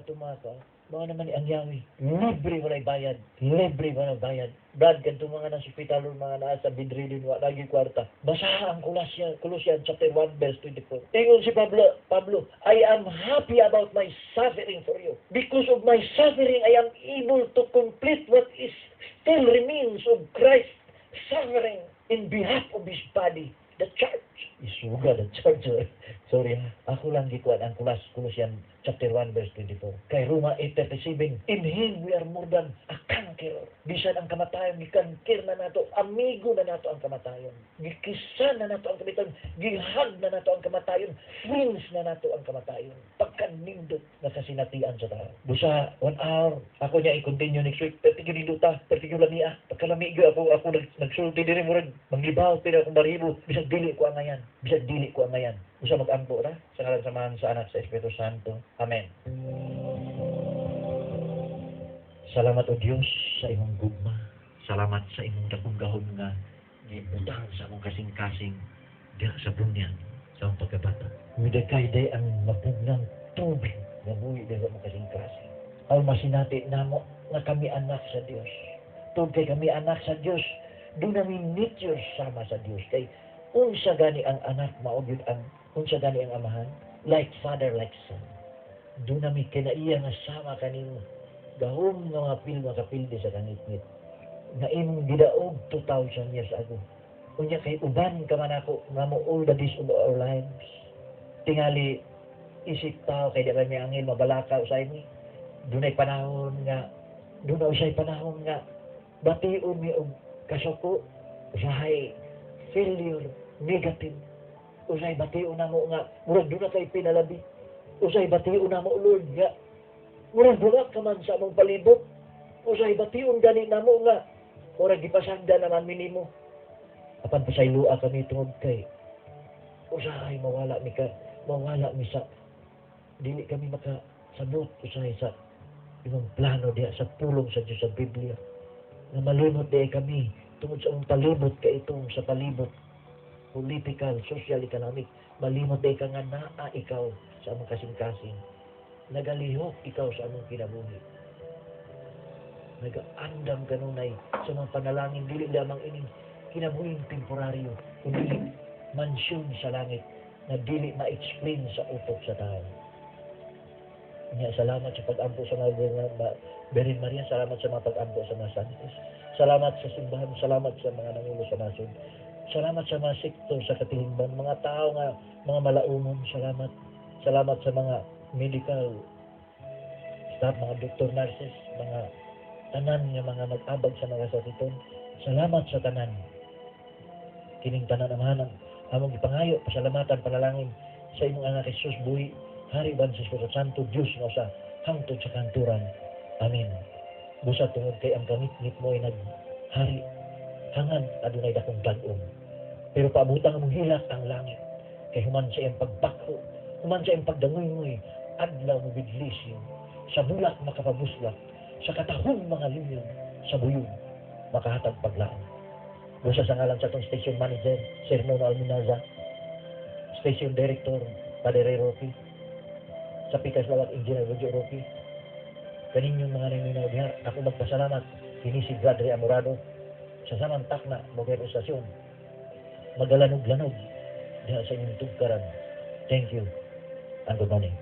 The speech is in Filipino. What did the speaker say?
tumaka, mga naman ni ang yawi. Libre wala bayad. Libre wala bayad. Brad, kanto mga nasa hospital, mga nasa bedridden, wala lagi kwarta. Basaha ang Colossians chapter 1 verse 24. Tingol si Pablo, I am happy about my suffering for you. Because of my suffering, I am able to complete what is still remains of Christ suffering in behalf of His body, the church. Isuga the church. Sorry, ako lang gikuan ang Colossians chapter 1 verse 24. Kay Roma 8:37, in Him we are more than a conqueror. Bisan ang kamatayon, gikankir na nato, amigo na nato ang kamatayon. Gikisan na nato ang kamatayon, gihag na nato ang kamatayon, wins na nato ang kamatayon. Pagkanindot na kasinatian sa tao. Busa 1 hour, ako niya i-continue next week. Pertigyo ninduta, pertigyo lamia. Pagkalamigo ako nagsulti din mo rin. Manglibaw, pero akong baribo. Bisag dili ko ang ngayan. Bisag dili ko ang ngayan. Busa mag-ampo na. Sa ngalan samahan sa anak sa Espiritu Santo. Amen. Salamat o Diyos sa imong gugma. Salamat sa imong dakong gahom nga gibutang sa among kasing-kasing diha sa bunyan sa among pagkabata. Midagkay day ang mabugnang tubig nga buhi diha sa among kasing-kasing. Almasinati namo nga kami anak sa Dios. Tungod kay kami anak sa Dios, doon namin nature sama sa Dios. Kay unsa gani ang anak maugid ang unsa gani ang amahan, like father, like son. Doon namin kinaiya nga sama kanimo. Gahom nga makapildi sa kanitnit. Na imong gidaog 2,000 years ago. Unya kay uban ka man ako nga mo all the days of our lives. Tingali isip tao kay di ba may angel mabalakaw sa imi. Dunay panahon nga bation mi og kasuko, usahay failure, negative. Usay bation namo nga murag duna kay pinalabi. Usay bation namo Lord nga murag burak ka man sa among palibot. Usay bation gani namo nga murag gipasagda naman minimo. Apan pasaylua kami tungod kay usahay mawala mi sa dili kami makasabot usahay sa imong plano diha sa pulong sa Dios sa Biblia. Na malimot diha kami tungod sa among palibot kay itong sa palibot political, social, economic. Malimot diha ka nga naa ikaw sa among kasing-kasing. Nagalihok ikaw sa among kinabuhi. Nagaandam kanunay sa mga panalangin dili lamang ining kinabuhing temporaryo, kundi mansyon sa langit na dili ma-explain sa utok sa tao. Nga, salamat sa pag-ampo sa mga Berin Maria, salamat sa mga pag-ampo sa mga santos. Salamat sa simbahan, salamat sa mga nangulo sa nasod. Salamat sa mga sektor sa katilingban, mga tao nga, mga malaumon, salamat. Salamat sa mga medical staff, mga doktor, nurses, mga tanan nga mga mag-abag sa mga satiton. Salamat sa tanan. Kining tanan amahan among ipangayo, pasalamatan, panalangin sa imong anak Jesus buhi, Hari ban sa Espiritu Santo, Diyos nga sa hangtod sa kanturan. Amen. Busa tungod kay ang kamit-mit mo ay naghari, hangad adunay dakong dag-ong. Pero paabutang mong hilak ang langit, kay human sa iyang pagbako, human sa iyang pagdangoy-ngoy, adlaw mo bidlisyo, sa bulak makapabuslak, sa katahong mga linyong, sa buyog, makahatag paglaan. Busa sa ngalan sa itong station manager, Sir Nono Alminaza, station director, Padre Rocky, sa Pikas Lawak Engineer Roger Rocky, kaninyong mga naminaw diha, ako magpasalamat, kini si Bradley Amorado, sa samang takna, Moguer Stasyon, magalanog-lanog, diha sa inyong tugkaran. Thank you, and good morning.